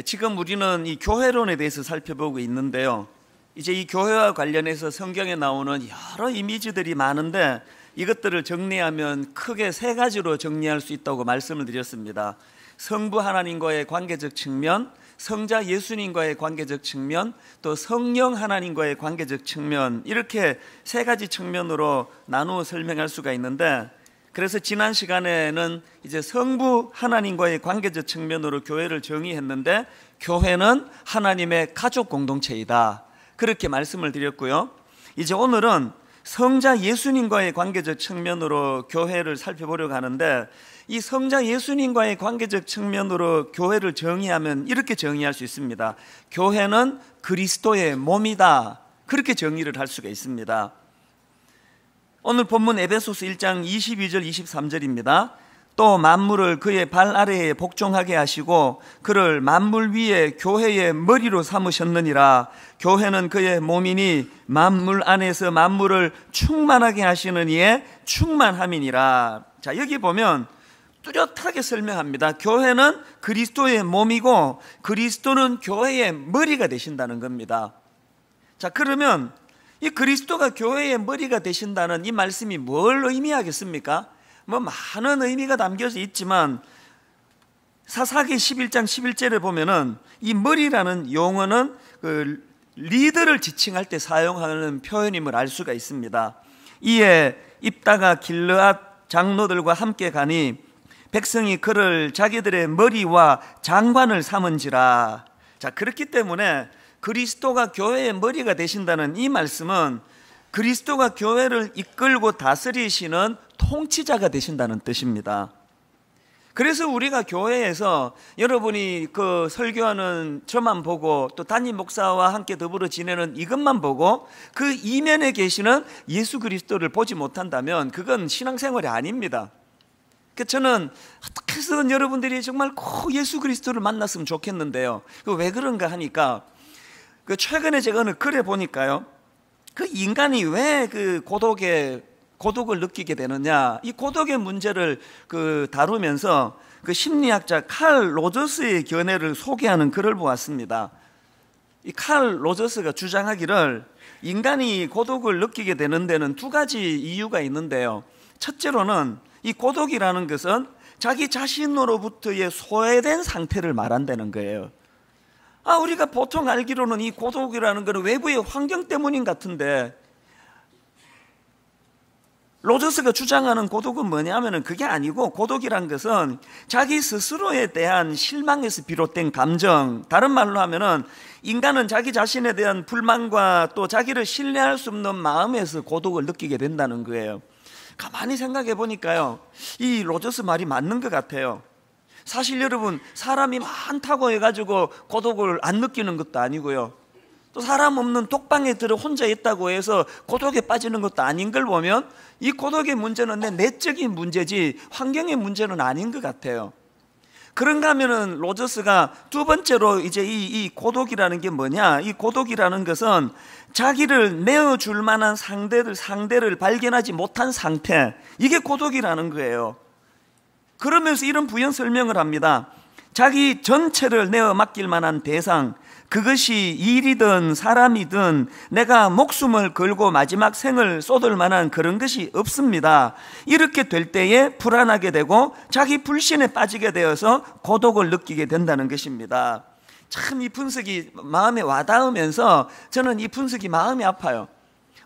지금 우리는 이 교회론에 대해서 살펴보고 있는데요. 이제 이 교회와 관련해서 성경에 나오는 여러 이미지들이 많은데 이것들을 정리하면 크게 세 가지로 정리할 수 있다고 말씀을 드렸습니다. 성부 하나님과의 관계적 측면, 성자 예수님과의 관계적 측면, 또 성령 하나님과의 관계적 측면, 이렇게 세 가지 측면으로 나누어 설명할 수가 있는데, 그래서 지난 시간에는 이제 성부 하나님과의 관계적 측면으로 교회를 정의했는데, 교회는 하나님의 가족 공동체이다, 그렇게 말씀을 드렸고요. 이제 오늘은 성자 예수님과의 관계적 측면으로 교회를 살펴보려고 하는데, 이 성자 예수님과의 관계적 측면으로 교회를 정의하면 이렇게 정의할 수 있습니다. 교회는 그리스도의 몸이다, 그렇게 정의를 할 수가 있습니다. 오늘 본문 에베소서 1장 22절 23절입니다. 또 만물을 그의 발 아래에 복종하게 하시고 그를 만물 위에 교회의 머리로 삼으셨느니라. 교회는 그의 몸이니 만물 안에서 만물을 충만하게 하시는 이의 충만함이니라. 자, 여기 보면 뚜렷하게 설명합니다. 교회는 그리스도의 몸이고 그리스도는 교회의 머리가 되신다는 겁니다. 자, 그러면 이 그리스도가 교회의 머리가 되신다는 이 말씀이 뭘 의미하겠습니까? 많은 의미가 담겨져 있지만 사사기 11장 11절에 보면은 이 머리라는 용어는 그 리더를 지칭할 때 사용하는 표현임을 알 수가 있습니다. 이에 입다가 길르앗 장로들과 함께 가니 백성이 그를 자기들의 머리와 장관을 삼은지라. 자, 그렇기 때문에 그리스도가 교회의 머리가 되신다는 이 말씀은 그리스도가 교회를 이끌고 다스리시는 통치자가 되신다는 뜻입니다. 그래서 우리가 교회에서 여러분이 그 설교하는 저만 보고 또 담임 목사와 함께 더불어 지내는 이것만 보고 그 이면에 계시는 예수 그리스도를 보지 못한다면 그건 신앙생활이 아닙니다. 저는 어떻게 해서든 여러분들이 정말 꼭 예수 그리스도를 만났으면 좋겠는데요. 왜 그런가 하니까 최근에 제가 어느 글에 보니까요, 그 인간이 왜 그 고독을 느끼게 되느냐, 이 고독의 문제를 다루면서 그 심리학자 칼 로저스의 견해를 소개하는 글을 보았습니다. 이 칼 로저스가 주장하기를 인간이 고독을 느끼게 되는 데는 두 가지 이유가 있는데요. 첫째로는 이 고독이라는 것은 자기 자신으로부터의 소외된 상태를 말한다는 거예요. 우리가 보통 알기로는 이 고독이라는 것은 외부의 환경 때문인 같은데, 로저스가 주장하는 고독은 뭐냐면은 그게 아니고, 고독이란 것은 자기 스스로에 대한 실망에서 비롯된 감정, 다른 말로 하면은 인간은 자기 자신에 대한 불만과 또 자기를 신뢰할 수 없는 마음에서 고독을 느끼게 된다는 거예요. 가만히 생각해 보니까요, 이 로저스 말이 맞는 것 같아요. 사실 여러분, 사람이 많다고 해가지고 고독을 안 느끼는 것도 아니고요, 또 사람 없는 독방에 들어 혼자 있다고 해서 고독에 빠지는 것도 아닌 걸 보면 이 고독의 문제는 내 내적인 문제지 환경의 문제는 아닌 것 같아요. 그런가 하면은 로저스가 두 번째로 이제 이 고독이라는 게 뭐냐, 이 고독이라는 것은 자기를 내어줄 만한 상대를 발견하지 못한 상태, 이게 고독이라는 거예요. 그러면서 이런 부연 설명을 합니다. 자기 전체를 내어 맡길 만한 대상, 그것이 일이든 사람이든 내가 목숨을 걸고 마지막 생을 쏟을 만한 그런 것이 없습니다. 이렇게 될 때에 불안하게 되고 자기 불신에 빠지게 되어서 고독을 느끼게 된다는 것입니다. 참 이 분석이 마음에 와닿으면서 저는 이 분석이 마음이 아파요.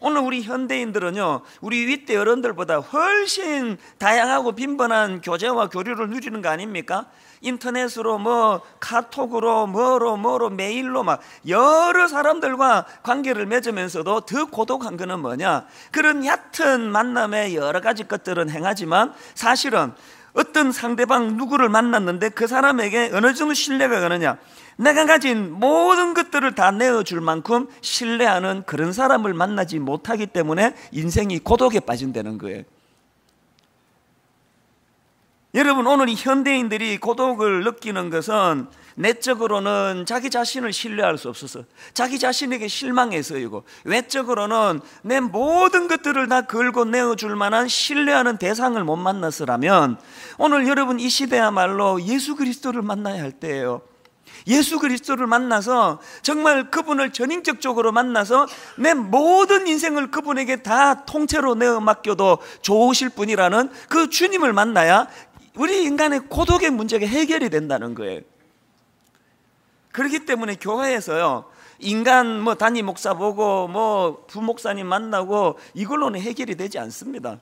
오늘 우리 현대인들은요, 우리 윗대 어른들보다 훨씬 다양하고 빈번한 교제와 교류를 누리는 거 아닙니까? 인터넷으로 카톡으로 뭐로 메일로 막 여러 사람들과 관계를 맺으면서도 더 고독한 거는 뭐냐, 그런 얕은 만남에 여러 가지 것들은 행하지만 사실은 어떤 상대방 누구를 만났는데 그 사람에게 어느 정도 신뢰가 가느냐, 내가 가진 모든 것들을 다 내어줄 만큼 신뢰하는 그런 사람을 만나지 못하기 때문에 인생이 고독에 빠진다는 거예요. 여러분, 오늘 이 현대인들이 고독을 느끼는 것은 내적으로는 자기 자신을 신뢰할 수 없어서 자기 자신에게 실망해서이고, 외적으로는 내 모든 것들을 다 걸고 내어줄 만한 신뢰하는 대상을 못 만나서라면 오늘 여러분 이 시대야말로 예수 그리스도를 만나야 할 때예요. 예수 그리스도를 만나서 정말 그분을 전인격적으로 만나서 내 모든 인생을 그분에게 다 통째로 내어 맡겨도 좋으실 분이라는 그 주님을 만나야 우리 인간의 고독의 문제가 해결이 된다는 거예요. 그렇기 때문에 교회에서요, 인간 뭐 담임 목사 보고 뭐 부목사님 만나고 이걸로는 해결이 되지 않습니다.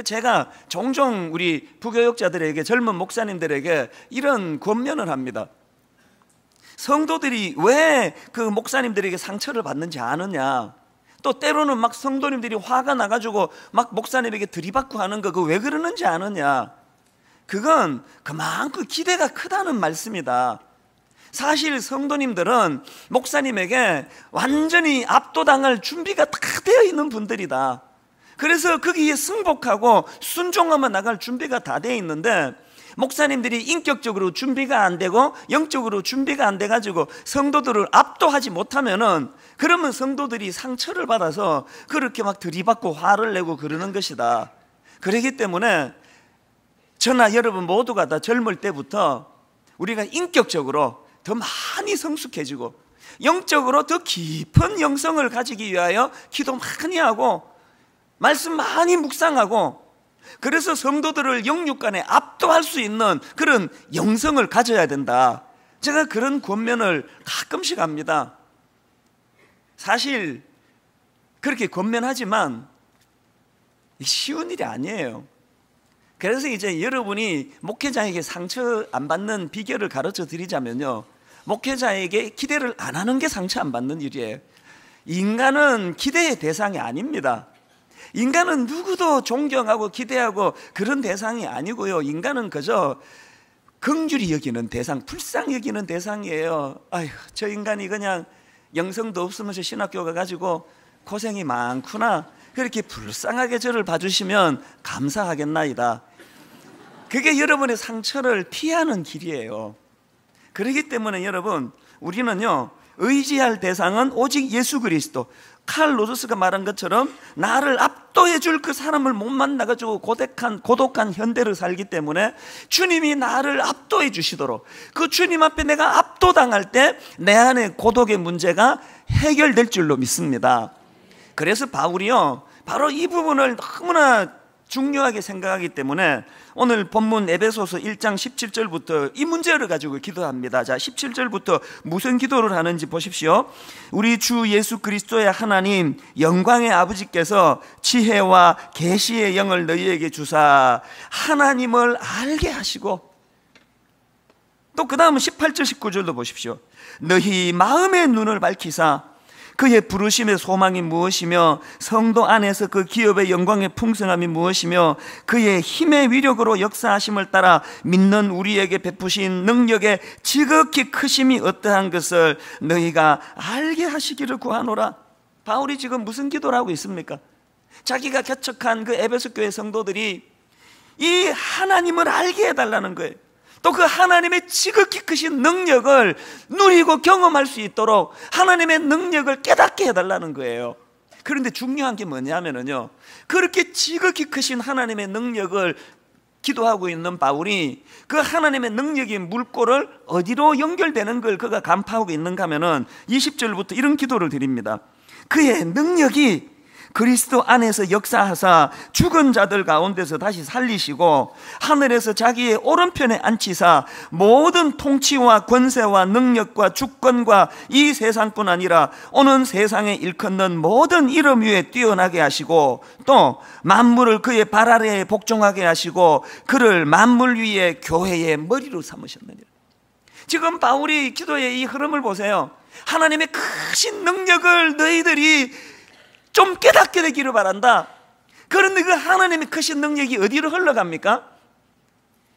제가 종종 우리 부교육자들에게, 젊은 목사님들에게 이런 권면을 합니다. 성도들이 왜 그 목사님들에게 상처를 받는지 아느냐? 또 때로는 막 성도님들이 화가 나가지고 막 목사님에게 들이받고 하는 거, 그거 왜 그러는지 아느냐? 그건 그만큼 기대가 크다는 말씀이다. 사실 성도님들은 목사님에게 완전히 압도당할 준비가 다 되어 있는 분들이다. 그래서 거기에 승복하고 순종하며 나갈 준비가 다 되어 있는데, 목사님들이 인격적으로 준비가 안 되고 영적으로 준비가 안 돼가지고 성도들을 압도하지 못하면은, 그러면 성도들이 상처를 받아서 그렇게 막 들이받고 화를 내고 그러는 것이다. 그렇기 때문에 저나 여러분 모두가 다 젊을 때부터 우리가 인격적으로 더 많이 성숙해지고 영적으로 더 깊은 영성을 가지기 위하여 기도 많이 하고 말씀 많이 묵상하고, 그래서 성도들을 영육간에 압도할 수 있는 그런 영성을 가져야 된다. 제가 그런 권면을 가끔씩 합니다. 사실 그렇게 권면하지만 쉬운 일이 아니에요. 그래서 이제 여러분이 목회자에게 상처 안 받는 비결을 가르쳐 드리자면요, 목회자에게 기대를 안 하는 게 상처 안 받는 일이에요. 인간은 기대의 대상이 아닙니다. 인간은 누구도 존경하고 기대하고 그런 대상이 아니고요, 인간은 그저 긍휼히 여기는 대상, 불쌍히 여기는 대상이에요. 아휴, 저 인간이 그냥 영성도 없으면서 신학교 가가지고 고생이 많구나, 그렇게 불쌍하게 저를 봐주시면 감사하겠나이다. 그게 여러분의 상처를 피하는 길이에요. 그렇기 때문에 여러분, 우리는요, 의지할 대상은 오직 예수 그리스도. 칼 로저스가 말한 것처럼 나를 압도해 줄 그 사람을 못 만나가지고 고독한 현대를 살기 때문에 주님이 나를 압도해 주시도록, 그 주님 앞에 내가 압도당할 때 내 안에 고독의 문제가 해결될 줄로 믿습니다. 그래서 바울이요, 바로 이 부분을 너무나 중요하게 생각하기 때문에 오늘 본문 에베소서 1장 17절부터 이 문제를 가지고 기도합니다. 자, 17절부터 무슨 기도를 하는지 보십시오. 우리 주 예수 그리스도의 하나님 영광의 아버지께서 지혜와 계시의 영을 너희에게 주사 하나님을 알게 하시고, 또 그 다음은 18절 19절도 보십시오. 너희 마음의 눈을 밝히사 그의 부르심의 소망이 무엇이며 성도 안에서 그 기업의 영광의 풍성함이 무엇이며 그의 힘의 위력으로 역사하심을 따라 믿는 우리에게 베푸신 능력의 지극히 크심이 어떠한 것을 너희가 알게 하시기를 구하노라. 바울이 지금 무슨 기도를 하고 있습니까? 자기가 개척한 그 에베소 교회 성도들이 이 하나님을 알게 해달라는 거예요. 또 그 하나님의 지극히 크신 능력을 누리고 경험할 수 있도록 하나님의 능력을 깨닫게 해달라는 거예요. 그런데 중요한 게 뭐냐면요, 그렇게 지극히 크신 하나님의 능력을 기도하고 있는 바울이 그 하나님의 능력의 물꼬를 어디로 연결되는 걸 그가 간파하고 있는가 하면은 20절부터 이런 기도를 드립니다. 그의 능력이 그리스도 안에서 역사하사 죽은 자들 가운데서 다시 살리시고 하늘에서 자기의 오른편에 앉히사 모든 통치와 권세와 능력과 주권과 이 세상뿐 아니라 오는 세상에 일컫는 모든 이름 위에 뛰어나게 하시고 또 만물을 그의 발 아래에 복종하게 하시고 그를 만물 위에 교회의 머리로 삼으셨느니라. 지금 바울이 기도의 이 흐름을 보세요. 하나님의 크신 능력을 너희들이 좀 깨닫게 되기를 바란다. 그런데 그 하나님의 크신 능력이 어디로 흘러갑니까?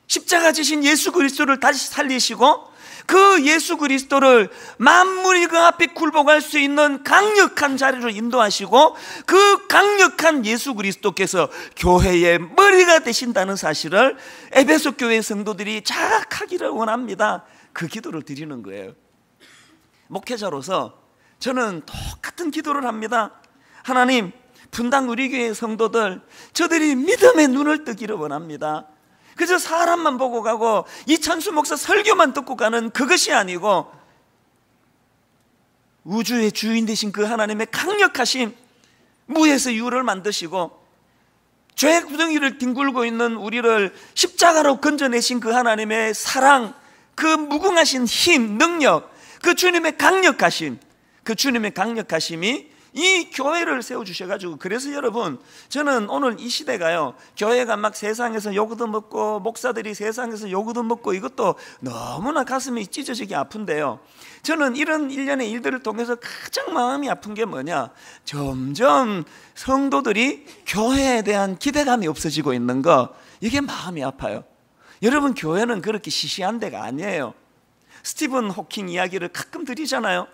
십자가 지신 예수 그리스도를 다시 살리시고 그 예수 그리스도를 만물이 그 앞에 굴복할 수 있는 강력한 자리로 인도하시고 그 강력한 예수 그리스도께서 교회의 머리가 되신다는 사실을 에베소 교회 성도들이 자각하기를 원합니다. 그 기도를 드리는 거예요. 목회자로서 저는 똑같은 기도를 합니다. 하나님, 분당 우리 교회 성도들, 저들이 믿음의 눈을 뜨기를 원합니다. 그저 사람만 보고 가고 이찬수 목사 설교만 듣고 가는 그것이 아니고 우주의 주인 되신 그 하나님의 강력하신, 무에서 유를 만드시고 죄 구덩이를 뒹굴고 있는 우리를 십자가로 건져내신 그 하나님의 사랑, 그 무궁하신 힘, 능력, 그 주님의 강력하심, 그 주님의 강력하심이 이 교회를 세워주셔가지고, 그래서 여러분, 저는 오늘 이 시대가요, 교회가 막 세상에서 요구도 먹고 목사들이 세상에서 요구도 먹고 이것도 너무나 가슴이 찢어지게 아픈데요, 저는 이런 일련의 일들을 통해서 가장 마음이 아픈 게 뭐냐, 점점 성도들이 교회에 대한 기대감이 없어지고 있는 거, 이게 마음이 아파요. 여러분, 교회는 그렇게 시시한 데가 아니에요. 스티븐 호킹 이야기를 가끔 드리잖아요.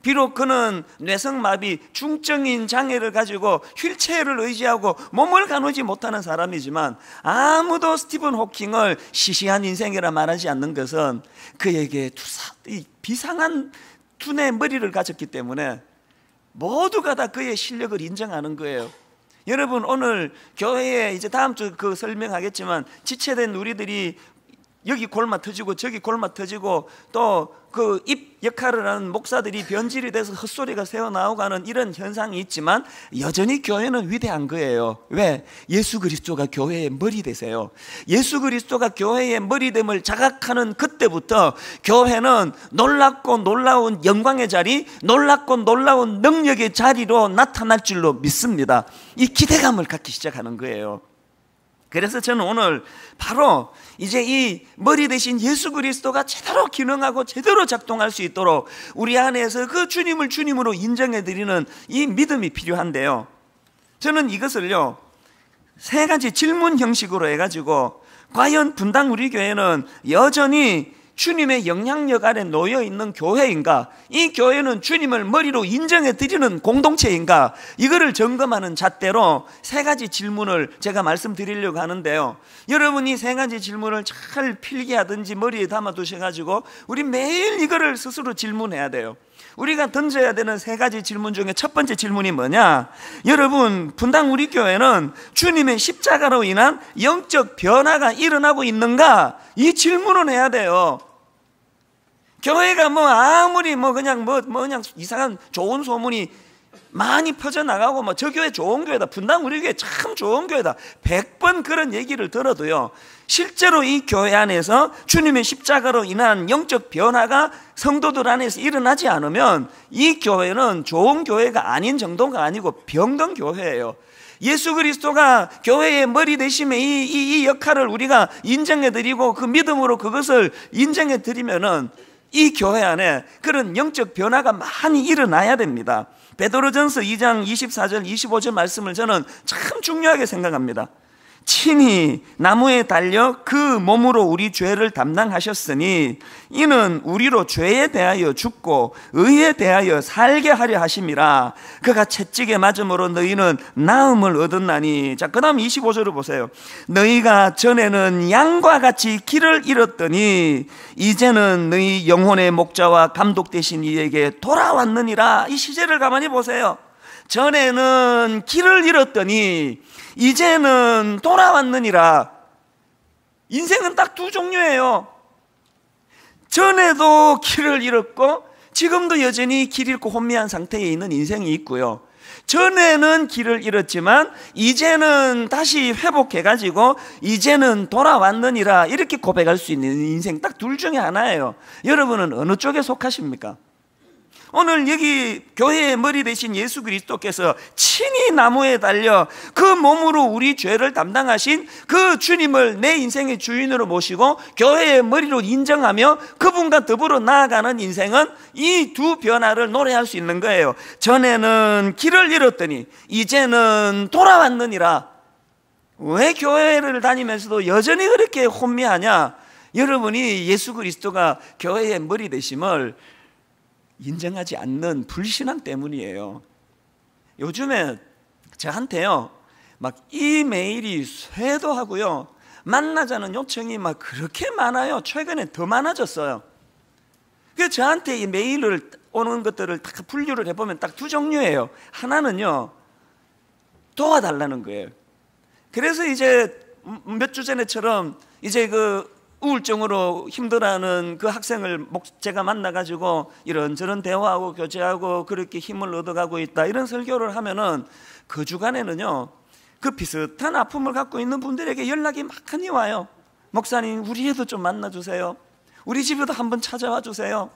비록 그는 뇌성마비, 중증인 장애를 가지고 휠체어를 의지하고 몸을 가누지 못하는 사람이지만, 아무도 스티븐 호킹을 시시한 인생이라 말하지 않는 것은 그에게 비상한 두뇌 머리를 가졌기 때문에 모두가 다 그의 실력을 인정하는 거예요. 여러분, 오늘 교회에 이제 다음 주 그 설명하겠지만, 지체된 우리들이 여기 골마 터지고 저기 골마 터지고 또 그 입 역할을 하는 목사들이 변질이 돼서 헛소리가 새어나오고 하는 이런 현상이 있지만, 여전히 교회는 위대한 거예요. 왜? 예수 그리스도가 교회의 머리 되세요. 예수 그리스도가 교회의 머리됨을 자각하는 그때부터 교회는 놀랍고 놀라운 영광의 자리, 놀랍고 놀라운 능력의 자리로 나타날 줄로 믿습니다. 이 기대감을 갖기 시작하는 거예요. 그래서 저는 오늘 바로 이제 이 머리 대신 예수 그리스도가 제대로 기능하고 제대로 작동할 수 있도록 우리 안에서 그 주님을 주님으로 인정해 드리는 이 믿음이 필요한데요, 저는 이것을요, 세 가지 질문 형식으로 해가지고, 과연 분당 우리 교회는 여전히 주님의 영향력 아래 놓여 있는 교회인가, 이 교회는 주님을 머리로 인정해 드리는 공동체인가, 이거를 점검하는 잣대로 세 가지 질문을 제가 말씀드리려고 하는데요, 여러분이 세 가지 질문을 잘 필기하든지 머리에 담아 두셔가지고 우리 매일 이거를 스스로 질문해야 돼요. 우리가 던져야 되는 세 가지 질문 중에 첫 번째 질문이 뭐냐, 여러분, 분당 우리 교회는 주님의 십자가로 인한 영적 변화가 일어나고 있는가, 이 질문을 해야 돼요. 교회가 아무리 그냥 이상한 좋은 소문이 많이 퍼져나가고 저 교회 좋은 교회다, 분당 우리 교회 참 좋은 교회다, 100번 그런 얘기를 들어도요, 실제로 이 교회 안에서 주님의 십자가로 인한 영적 변화가 성도들 안에서 일어나지 않으면 이 교회는 좋은 교회가 아닌 정도가 아니고 병든 교회예요. 예수 그리스도가 교회의 머리 되심의 이 역할을 우리가 인정해드리고 그 믿음으로 그것을 인정해드리면은 이 교회 안에 그런 영적 변화가 많이 일어나야 됩니다. 베드로전서 2장 24절 25절 말씀을 저는 참 중요하게 생각합니다. 친히 나무에 달려 그 몸으로 우리 죄를 담당하셨으니 이는 우리로 죄에 대하여 죽고 의에 대하여 살게 하려 하심이라. 그가 채찍에 맞음으로 너희는 나음을 얻었나니. 자, 그 다음 25절을 보세요. 너희가 전에는 양과 같이 길을 잃었더니 이제는 너희 영혼의 목자와 감독 되신 이에게 돌아왔느니라. 이 시제를 가만히 보세요. 전에는 길을 잃었더니 이제는 돌아왔느니라. 인생은 딱 두 종류예요. 전에도 길을 잃었고 지금도 여전히 길 잃고 혼미한 상태에 있는 인생이 있고요, 전에는 길을 잃었지만 이제는 다시 회복해가지고 이제는 돌아왔느니라, 이렇게 고백할 수 있는 인생, 딱 둘 중에 하나예요. 여러분은 어느 쪽에 속하십니까? 오늘 여기 교회의 머리 되신 예수 그리스도께서 친히 나무에 달려 그 몸으로 우리 죄를 담당하신 그 주님을 내 인생의 주인으로 모시고 교회의 머리로 인정하며 그분과 더불어 나아가는 인생은 이 두 변화를 노래할 수 있는 거예요. 전에는 길을 잃었더니 이제는 돌아왔느니라. 왜 교회를 다니면서도 여전히 그렇게 혼미하냐? 여러분이 예수 그리스도가 교회의 머리 되심을 인정하지 않는 불신앙 때문이에요. 요즘에 저한테요, 막 이메일이 쇄도하고요, 만나자는 요청이 막 그렇게 많아요. 최근에 더 많아졌어요. 그래서 저한테 이 메일을 오는 것들을 딱 분류를 해보면 딱 두 종류예요. 하나는요, 도와달라는 거예요. 그래서 이제 몇 주 전에처럼 이제 그 우울증으로 힘들어하는 그 학생을 제가 만나가지고 이런저런 대화하고 교제하고 그렇게 힘을 얻어가고 있다, 이런 설교를 하면은 그 주간에는요, 그 비슷한 아픔을 갖고 있는 분들에게 연락이 많이 와요. 목사님, 우리 애도 좀 만나주세요. 우리 집에도 한번 찾아와 주세요.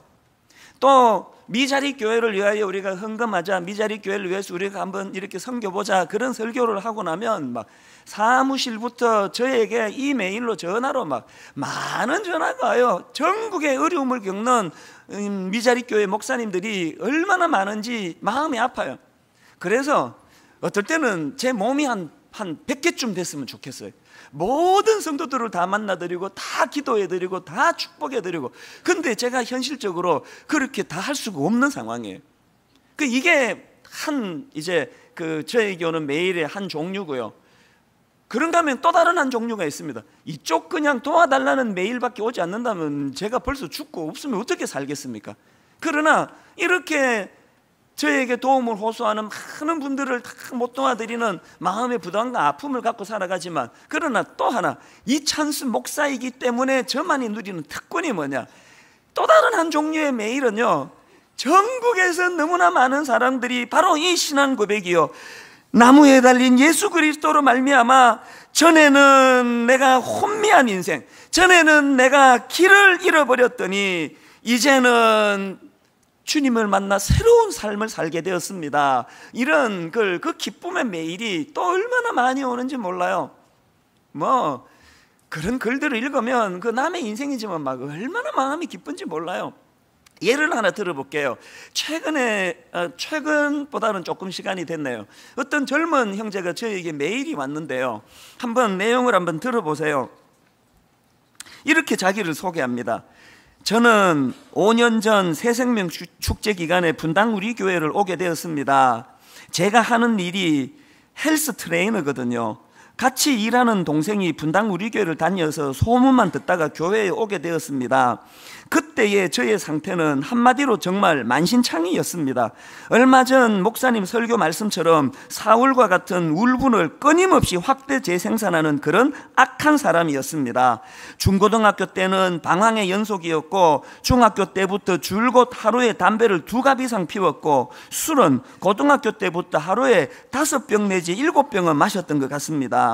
또 미자리 교회를 위하여 우리가 헌금하자, 미자리 교회를 위해서 우리가 한번 이렇게 섬겨보자, 그런 설교를 하고 나면 막 사무실부터 저에게 이메일로 전화로 막 많은 전화가 와요. 전국의 어려움을 겪는 미자리 교회 목사님들이 얼마나 많은지 마음이 아파요. 그래서 어떨 때는 제 몸이 한 100개쯤 됐으면 좋겠어요. 모든 성도들을 다 만나드리고 다 기도해드리고 다 축복해드리고, 근데 제가 현실적으로 그렇게 다 할 수가 없는 상황이에요. 이게 이제 저에게 오는 메일의 한 종류고요. 그런가 하면 또 다른 한 종류가 있습니다. 이쪽 그냥 도와달라는 메일밖에 오지 않는다면 제가 벌써 죽고 없으면 어떻게 살겠습니까? 그러나 이렇게 저에게 도움을 호소하는 많은 분들을 다 못 도와드리는 마음의 부담과 아픔을 갖고 살아가지만, 그러나 또 하나, 이찬수 목사이기 때문에 저만이 누리는 특권이 뭐냐, 또 다른 한 종류의 메일은요, 전국에서 너무나 많은 사람들이 바로 이 신앙 고백이요, 나무에 달린 예수 그리스도로 말미암아 전에는 내가 혼미한 인생, 전에는 내가 길을 잃어버렸더니 이제는 주님을 만나 새로운 삶을 살게 되었습니다. 이런 그 기쁨의 메일이 또 얼마나 많이 오는지 몰라요. 뭐 그런 글들을 읽으면 그 남의 인생이지만 막 얼마나 마음이 기쁜지 몰라요. 예를 하나 들어볼게요. 최근보다는 조금 시간이 됐네요. 어떤 젊은 형제가 저에게 메일이 왔는데요, 한번 내용을 한번 들어보세요. 이렇게 자기를 소개합니다. 저는 5년 전 새생명 축제 기간에 분당 우리 교회를 오게 되었습니다. 제가 하는 일이 헬스 트레이너거든요. 같이 일하는 동생이 분당 우리 교회를 다녀서 소문만 듣다가 교회에 오게 되었습니다. 그때의 저의 상태는 한마디로 정말 만신창이였습니다. 얼마 전 목사님 설교 말씀처럼 사울과 같은 울분을 끊임없이 확대 재생산하는 그런 악한 사람이었습니다. 중고등학교 때는 방황의 연속이었고, 중학교 때부터 줄곧 하루에 담배를 2갑 이상 피웠고, 술은 고등학교 때부터 하루에 5병 내지 7병은 마셨던 것 같습니다.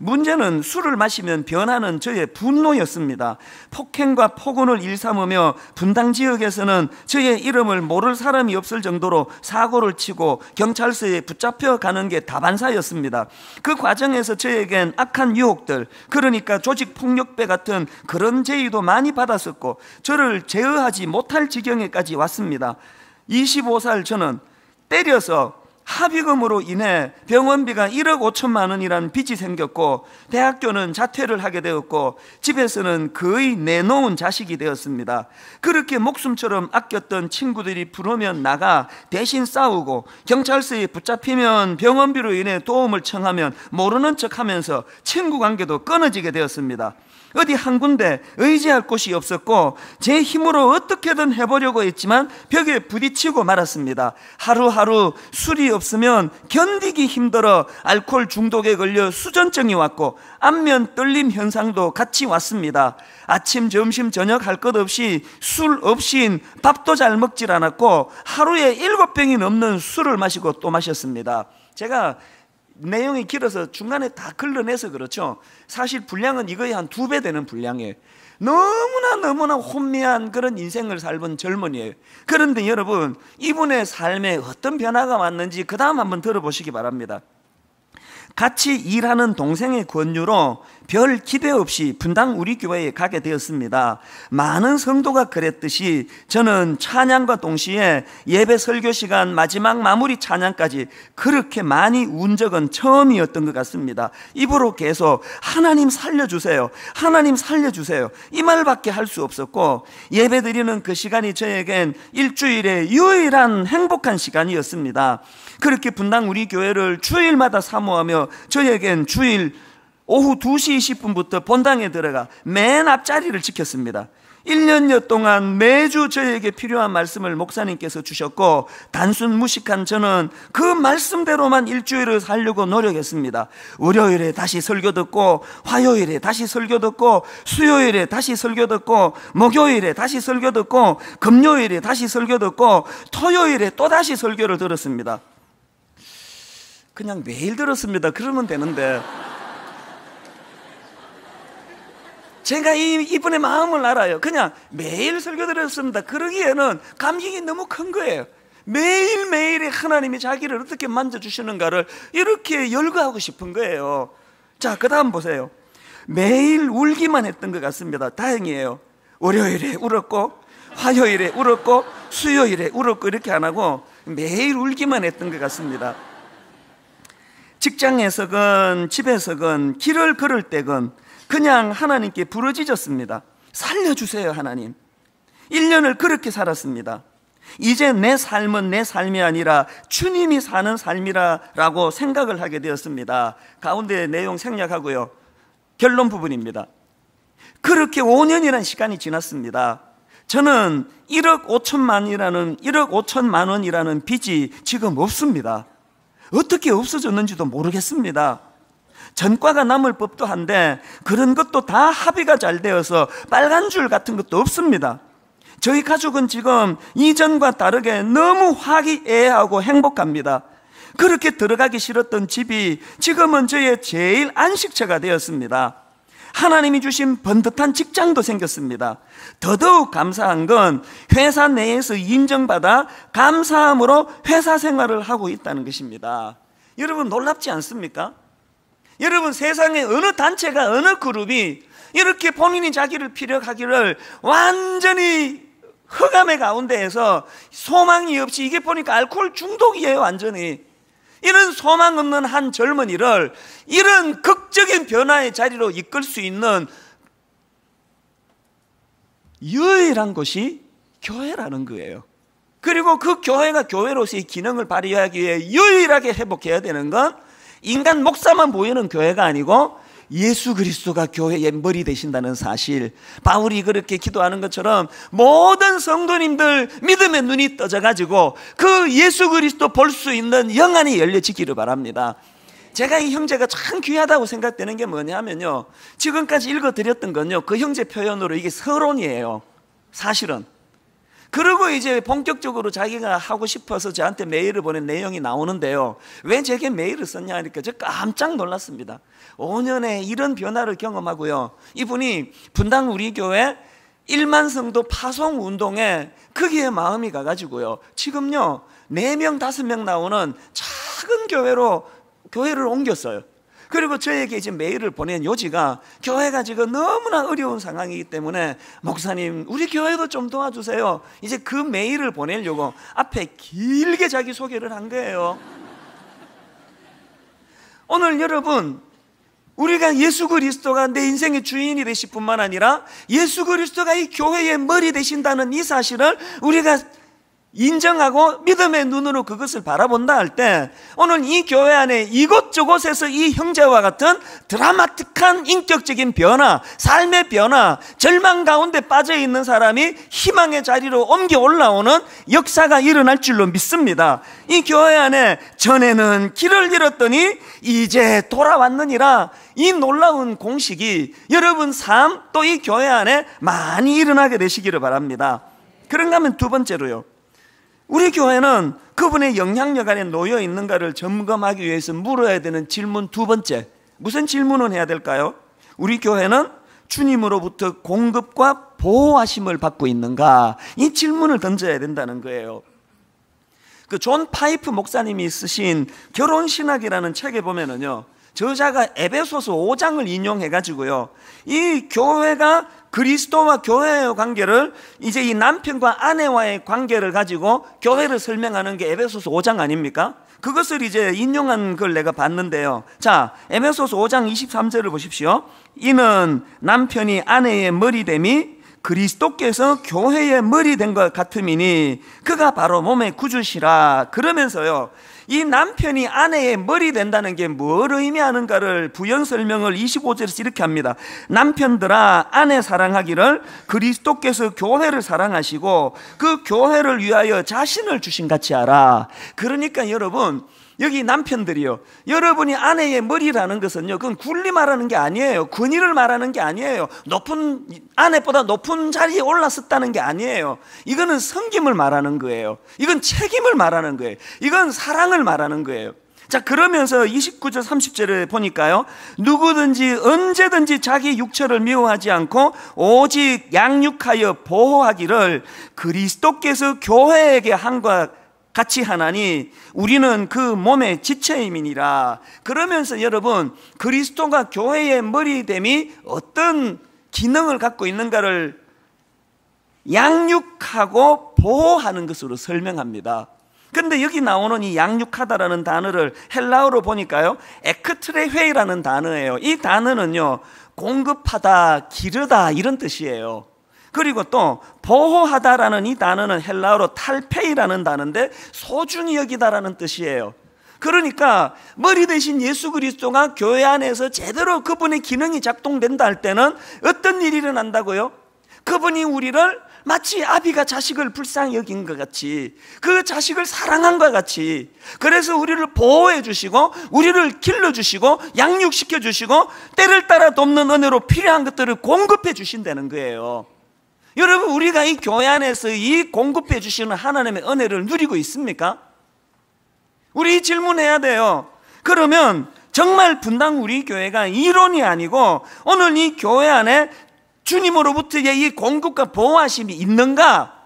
문제는 술을 마시면 변하는 저의 분노였습니다. 폭행과 폭언을 일삼으며 분당 지역에서는 저의 이름을 모를 사람이 없을 정도로 사고를 치고 경찰서에 붙잡혀 가는 게 다반사였습니다. 그 과정에서 저에겐 악한 유혹들, 그러니까 조직폭력배 같은 그런 제의도 많이 받았었고, 저를 제어하지 못할 지경에까지 왔습니다. 25살 저는 때려서 합의금으로 인해 병원비가 1억 5천만 원이라는 빚이 생겼고, 대학교는 자퇴를 하게 되었고, 집에서는 거의 내놓은 자식이 되었습니다. 그렇게 목숨처럼 아꼈던 친구들이 부르면 나가 대신 싸우고, 경찰서에 붙잡히면 병원비로 인해 도움을 청하면 모르는 척하면서 친구 관계도 끊어지게 되었습니다. 어디 한 군데 의지할 곳이 없었고, 제 힘으로 어떻게든 해보려고 했지만 벽에 부딪히고 말았습니다. 하루하루 술이 없으면 견디기 힘들어 알코올 중독에 걸려 수전증이 왔고, 안면 떨림 현상도 같이 왔습니다. 아침, 점심, 저녁 할 것 없이 술 없인 밥도 잘 먹질 않았고, 하루에 7병이 넘는 술을 마시고 또 마셨습니다. 제가 내용이 길어서 중간에 다 걸러내서 그렇죠. 사실 분량은 이거의 한 2배 되는 분량이에요. 너무나 혼미한 그런 인생을 살던 젊은이에요. 그런데 여러분, 이분의 삶에 어떤 변화가 왔는지 그 다음 한번 들어보시기 바랍니다. 같이 일하는 동생의 권유로 별 기대 없이 분당 우리 교회에 가게 되었습니다. 많은 성도가 그랬듯이 저는 찬양과 동시에 예배 설교 시간 마지막 마무리 찬양까지 그렇게 많이 운 적은 처음이었던 것 같습니다. 입으로 계속 하나님 살려주세요, 하나님 살려주세요, 이 말밖에 할 수 없었고, 예배 드리는 그 시간이 저에겐 일주일의 유일한 행복한 시간이었습니다. 그렇게 분당 우리 교회를 주일마다 사모하며 저에겐 주일 오후 2시 20분부터 본당에 들어가 맨 앞자리를 지켰습니다. 1년여 동안 매주 저에게 필요한 말씀을 목사님께서 주셨고, 단순 무식한 저는 그 말씀대로만 일주일을 살려고 노력했습니다. 월요일에 다시 설교 듣고, 화요일에 다시 설교 듣고, 수요일에 다시 설교 듣고, 목요일에 다시 설교 듣고, 금요일에 다시 설교 듣고, 토요일에 또 다시 설교를 들었습니다. 그냥 매일 들었습니다. 그러면 되는데, 제가 이분의 마음을 알아요. 그냥 매일 설교 드렸습니다. 그러기에는 감격이 너무 큰 거예요. 매일매일의 하나님이 자기를 어떻게 만져주시는가를 이렇게 열거하고 싶은 거예요. 자, 그 다음 보세요. 매일 울기만 했던 것 같습니다. 다행이에요. 월요일에 울었고, 화요일에 울었고, 수요일에 울었고, 이렇게 안 하고 매일 울기만 했던 것 같습니다. 직장에서건 집에서건 길을 걸을 때건 그냥 하나님께 부르짖었습니다. 살려주세요, 하나님. 1년을 그렇게 살았습니다. 이제 내 삶은 내 삶이 아니라 주님이 사는 삶이라고 생각을 하게 되었습니다. 가운데 내용 생략하고요. 결론 부분입니다. 그렇게 5년이라는 시간이 지났습니다. 저는 1억 5천만 원이라는 빚이 지금 없습니다. 어떻게 없어졌는지도 모르겠습니다. 전과가 남을 법도 한데 그런 것도 다 합의가 잘 되어서 빨간 줄 같은 것도 없습니다. 저희 가족은 지금 이전과 다르게 너무 화기애애하고 행복합니다. 그렇게 들어가기 싫었던 집이 지금은 저의 제일 안식처가 되었습니다. 하나님이 주신 번듯한 직장도 생겼습니다. 더더욱 감사한 건 회사 내에서 인정받아 감사함으로 회사 생활을 하고 있다는 것입니다. 여러분, 놀랍지 않습니까? 여러분, 세상에 어느 단체가, 어느 그룹이 이렇게 본인이 자기를 피력하기를 완전히 흑암의 가운데에서 소망이 없이, 이게 보니까 알코올 중독이에요, 완전히. 이런 소망 없는 한 젊은이를 이런 극적인 변화의 자리로 이끌 수 있는 유일한 곳이 교회라는 거예요. 그리고 그 교회가 교회로서의 기능을 발휘하기 위해 유일하게 회복해야 되는 건 인간 목사만 모이는 교회가 아니고 예수 그리스도가 교회의 머리 되신다는 사실. 바울이 그렇게 기도하는 것처럼 모든 성도님들 믿음의 눈이 떠져가지고 그 예수 그리스도 볼 수 있는 영안이 열려지기를 바랍니다. 제가 이 형제가 참 귀하다고 생각되는 게 뭐냐면요, 지금까지 읽어드렸던 건요, 그 형제 표현으로 이게 서론이에요, 사실은. 그리고 이제 본격적으로 자기가 하고 싶어서 저한테 메일을 보낸 내용이 나오는데요, 왜 제게 메일을 썼냐 하니까 저 깜짝 놀랐습니다. 5년에 이런 변화를 경험하고요, 이분이 분당 우리 교회 1만 성도 파송 운동에 거기에 마음이 가가지고요, 지금요 4명 5명 나오는 작은 교회를 옮겼어요. 그리고 저에게 이제 메일을 보낸 요지가, 교회가 지금 너무나 어려운 상황이기 때문에 목사님 우리 교회도 좀 도와주세요. 이제 그 메일을 보내려고 앞에 길게 자기 소개를 한 거예요. 오늘 여러분, 우리가 예수 그리스도가 내 인생의 주인이 되실 뿐만 아니라 예수 그리스도가 이 교회의 머리 되신다는 이 사실을 우리가 인정하고 믿음의 눈으로 그것을 바라본다 할 때, 오늘 이 교회 안에 이곳저곳에서 이 형제와 같은 드라마틱한 인격적인 변화, 삶의 변화, 절망 가운데 빠져있는 사람이 희망의 자리로 옮겨 올라오는 역사가 일어날 줄로 믿습니다. 이 교회 안에 전에는 길을 잃었더니 이제 돌아왔느니라, 이 놀라운 공식이 여러분 삶, 또 이 교회 안에 많이 일어나게 되시기를 바랍니다. 그런가 하면 두 번째로요, 우리 교회는 그분의 영향력 안에 놓여 있는가를 점검하기 위해서 물어야 되는 질문 두 번째, 무슨 질문을 해야 될까요? 우리 교회는 주님으로부터 공급과 보호하심을 받고 있는가? 이 질문을 던져야 된다는 거예요. 그 존 파이프 목사님이 쓰신 결혼신학이라는 책에 보면은요, 저자가 에베소서 5장을 인용해가지고요, 이 교회가 그리스도와 교회의 관계를, 이제 이 남편과 아내와의 관계를 가지고 교회를 설명하는 게 에베소서 5장 아닙니까? 그것을 이제 인용한 걸 내가 봤는데요. 자, 에베소서 5장 23절을 보십시오. 이는 남편이 아내의 머리됨이 그리스도께서 교회의 머리 된 것 같음이니 그가 바로 몸의 구주시라. 그러면서요, 이 남편이 아내의 머리 된다는 게 뭘 의미하는가를 부연 설명을 25절에서 이렇게 합니다. 남편들아, 아내 사랑하기를 그리스도께서 교회를 사랑하시고 그 교회를 위하여 자신을 주신 같이 하라. 그러니까 여러분, 여기 남편들이요, 여러분이 아내의 머리라는 것은요, 그건 군리 말하는 게 아니에요. 권위를 말하는 게 아니에요. 아내보다 높은 자리에 올랐었다는 게 아니에요. 이거는 섬김을 말하는 거예요. 이건 책임을 말하는 거예요. 이건 사랑을 말하는 거예요. 자, 그러면서 29절 30절에 보니까요, 누구든지 언제든지 자기 육체를 미워하지 않고 오직 양육하여 보호하기를 그리스도께서 교회에게 한과 같이 하나니 우리는 그 몸의 지체임이니라. 그러면서 여러분, 그리스도가 교회의 머리됨이 어떤 기능을 갖고 있는가를 양육하고 보호하는 것으로 설명합니다. 근데 여기 나오는 이 양육하다라는 단어를 헬라어로 보니까요, 에크트레회이라는 단어예요. 이 단어는요, 공급하다, 기르다 이런 뜻이에요. 그리고 또 보호하다라는 이 단어는 헬라어로 탈페이라는 단어인데 소중히 여기다라는 뜻이에요. 그러니까 머리 대신 예수 그리스도가 교회 안에서 제대로 그분의 기능이 작동된다 할 때는 어떤 일이 일어난다고요? 그분이 우리를 마치 아비가 자식을 불쌍히 여긴 것 같이, 그 자식을 사랑한 것 같이, 그래서 우리를 보호해 주시고 우리를 길러주시고 양육시켜 주시고 때를 따라 돕는 은혜로 필요한 것들을 공급해 주신다는 거예요. 여러분, 우리가 이 교회 안에서 이 공급해 주시는 하나님의 은혜를 누리고 있습니까? 우리 질문해야 돼요. 그러면 정말 분당 우리 교회가 이론이 아니고 오늘 이 교회 안에 주님으로부터의 이 공급과 보호하심이 있는가?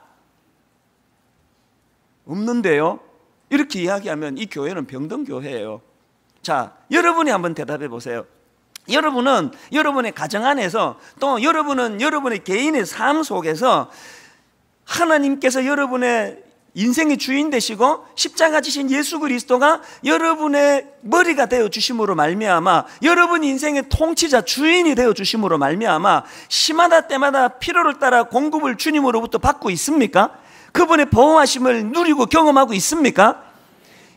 없는데요. 이렇게 이야기하면 이 교회는 병든교회예요. 자, 여러분이 한번 대답해 보세요. 여러분은 여러분의 가정 안에서, 또 여러분은 여러분의 개인의 삶 속에서 하나님께서 여러분의 인생의 주인 되시고 십자가 지신 예수 그리스도가 여러분의 머리가 되어 주심으로 말미암아, 여러분 인생의 통치자 주인이 되어 주심으로 말미암아 시마다 때마다 필요를 따라 공급을 주님으로부터 받고 있습니까? 그분의 보호하심을 누리고 경험하고 있습니까?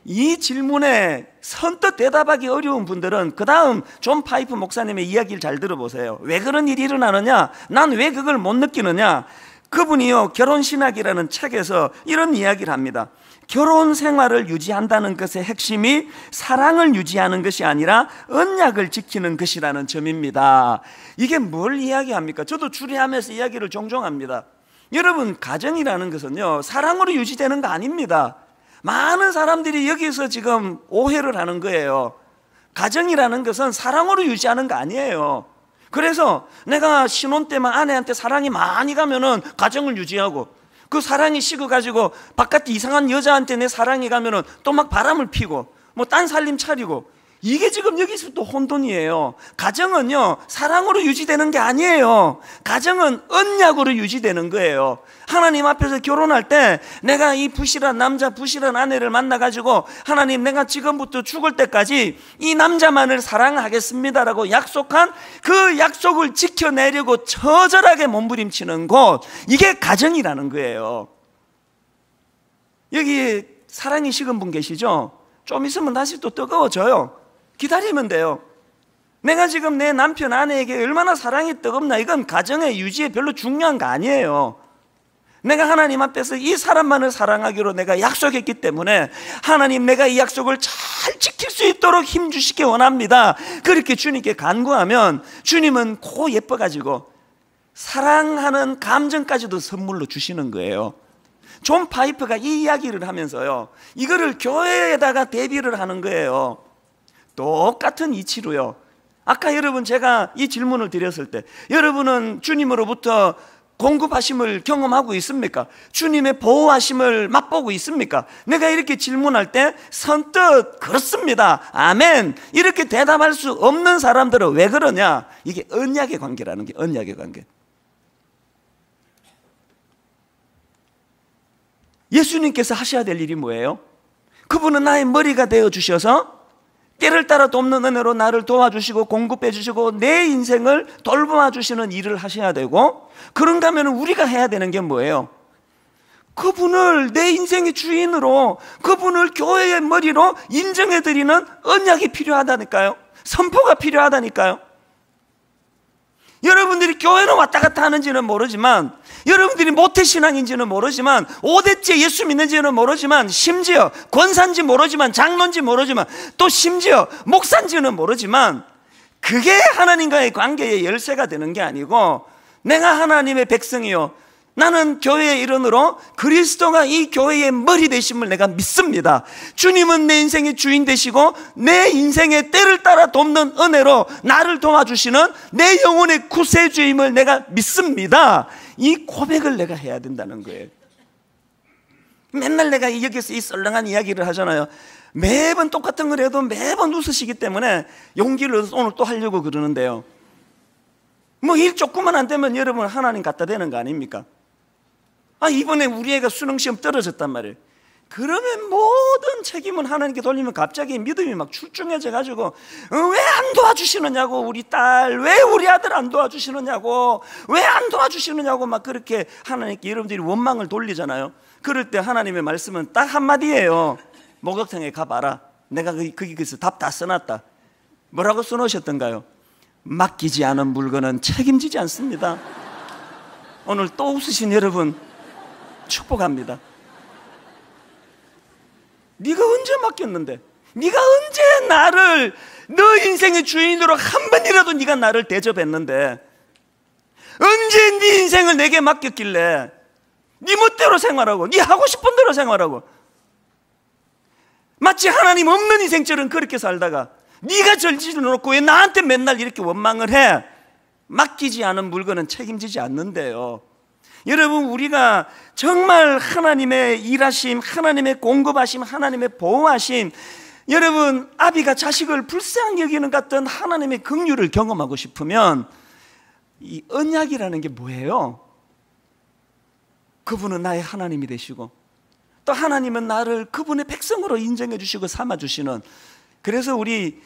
이 질문에 선뜻 대답하기 어려운 분들은 그 다음 존 파이프 목사님의 이야기를 잘 들어보세요. 왜 그런 일이 일어나느냐? 난 왜 그걸 못 느끼느냐? 그분이요, 결혼신학이라는 책에서 이런 이야기를 합니다. 결혼 생활을 유지한다는 것의 핵심이 사랑을 유지하는 것이 아니라 언약을 지키는 것이라는 점입니다. 이게 뭘 이야기합니까? 저도 주례하면서 이야기를 종종 합니다. 여러분, 가정이라는 것은요, 사랑으로 유지되는 거 아닙니다. 많은 사람들이 여기서 지금 오해를 하는 거예요. 가정이라는 것은 사랑으로 유지하는 거 아니에요. 그래서 내가 신혼 때만 아내한테 사랑이 많이 가면은 가정을 유지하고, 그 사랑이 식어가지고 바깥에 이상한 여자한테 내 사랑이 가면은 또 막 바람을 피고 뭐 딴 살림 차리고, 이게 지금 여기서 또 혼돈이에요. 가정은요, 사랑으로 유지되는 게 아니에요. 가정은 언약으로 유지되는 거예요. 하나님 앞에서 결혼할 때 내가 이 부실한 남자, 부실한 아내를 만나가지고 하나님, 내가 지금부터 죽을 때까지 이 남자만을 사랑하겠습니다라고 약속한 그 약속을 지켜내려고 처절하게 몸부림치는 곳, 이게 가정이라는 거예요. 여기 사랑이 식은 분 계시죠? 좀 있으면 다시 또 뜨거워져요. 기다리면 돼요. 내가 지금 내 남편, 아내에게 얼마나 사랑이 뜨겁나, 이건 가정의 유지에 별로 중요한 거 아니에요. 내가 하나님 앞에서 이 사람만을 사랑하기로 내가 약속했기 때문에 하나님, 내가 이 약속을 잘 지킬 수 있도록 힘주시기 원합니다. 그렇게 주님께 간구하면 주님은 고 예뻐가지고 사랑하는 감정까지도 선물로 주시는 거예요. 존 파이프가 이 이야기를 하면서요, 이거를 교회에다가 대비를 하는 거예요. 똑같은 이치로요. 아까 여러분, 제가 이 질문을 드렸을 때 여러분은 주님으로부터 공급하심을 경험하고 있습니까? 주님의 보호하심을 맛보고 있습니까? 내가 이렇게 질문할 때 선뜻 그렇습니다, 아멘, 이렇게 대답할 수 없는 사람들은 왜 그러냐? 이게 언약의 관계라는 게, 언약의 관계. 예수님께서 하셔야 될 일이 뭐예요? 그분은 나의 머리가 되어 주셔서 때를 따라 돕는 은혜로 나를 도와주시고 공급해 주시고 내 인생을 돌보아 주시는 일을 하셔야 되고, 그런가 하면 우리가 해야 되는 게 뭐예요? 그분을 내 인생의 주인으로, 그분을 교회의 머리로 인정해 드리는 언약이 필요하다니까요. 선포가 필요하다니까요. 여러분들이 교회로 왔다 갔다 하는지는 모르지만, 여러분들이 모태신앙인지는 모르지만, 5대째 예수 믿는지는 모르지만, 심지어 권사인지 모르지만, 장로인지 모르지만, 또 심지어 목사인지는 모르지만, 그게 하나님과의 관계의 열쇠가 되는 게 아니고, 내가 하나님의 백성이요, 나는 교회의 일원으로 그리스도가 이 교회의 머리 되심을 내가 믿습니다. 주님은 내 인생의 주인 되시고 내 인생의 때를 따라 돕는 은혜로 나를 도와주시는 내 영혼의 구세주임을 내가 믿습니다. 이 고백을 내가 해야 된다는 거예요. 맨날 내가 여기서 이 썰렁한 이야기를 하잖아요. 매번 똑같은 걸 해도 매번 웃으시기 때문에 용기를 얻어서 오늘 또 하려고 그러는데요, 뭐 일 조금만 안 되면 여러분 하나님 갖다 대는 거 아닙니까? 이번에 우리 애가 수능시험 떨어졌단 말이에요. 그러면 모든 책임은 하나님께 돌리면 갑자기 믿음이 막 출중해져가지고, 왜 안 도와주시느냐고, 우리 딸, 왜 우리 아들 안 도와주시느냐고, 왜 안 도와주시느냐고 막 그렇게 하나님께 여러분들이 원망을 돌리잖아요. 그럴 때 하나님의 말씀은 딱 한마디예요. 목욕탕에 가봐라. 내가 거기서 답 다 써놨다. 뭐라고 써놓으셨던가요? 맡기지 않은 물건은 책임지지 않습니다. 오늘 또 웃으신 여러분 축복합니다. 네가 언제 맡겼는데? 네가 언제 나를 너 인생의 주인으로 한 번이라도 네가 나를 대접했는데? 언제 네 인생을 내게 맡겼길래 네 멋대로 생활하고 네 하고 싶은 대로 생활하고 마치 하나님 없는 인생처럼 그렇게 살다가 네가 절지를 놓고 왜 나한테 맨날 이렇게 원망을 해? 맡기지 않은 물건은 책임지지 않는데요. 여러분, 우리가 정말 하나님의 일하심, 하나님의 공급하심, 하나님의 보호하심, 여러분 아비가 자식을 불쌍히 여기는 같은 하나님의 긍휼을 경험하고 싶으면 이 언약이라는 게 뭐예요? 그분은 나의 하나님이 되시고 또 하나님은 나를 그분의 백성으로 인정해 주시고 삼아 주시는, 그래서 우리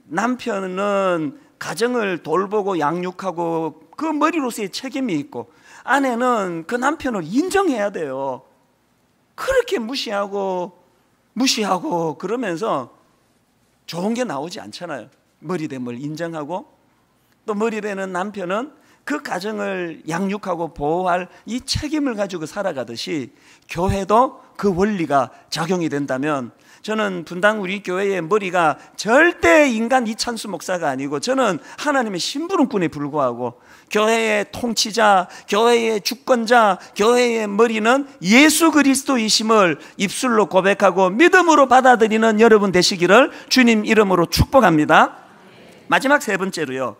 남편은 가정을 돌보고 양육하고 그 머리로서의 책임이 있고, 아내는 그 남편을 인정해야 돼요. 그렇게 무시하고 그러면서 좋은 게 나오지 않잖아요. 머리됨을 인정하고 또 머리되는 남편은 그 가정을 양육하고 보호할 이 책임을 가지고 살아가듯이 교회도 그 원리가 작용이 된다면, 저는 분당 우리 교회의 머리가 절대 인간 이찬수 목사가 아니고, 저는 하나님의 심부름꾼에 불과하고 교회의 통치자, 교회의 주권자, 교회의 머리는 예수 그리스도이심을 입술로 고백하고 믿음으로 받아들이는 여러분 되시기를 주님 이름으로 축복합니다. 마지막 세 번째로요,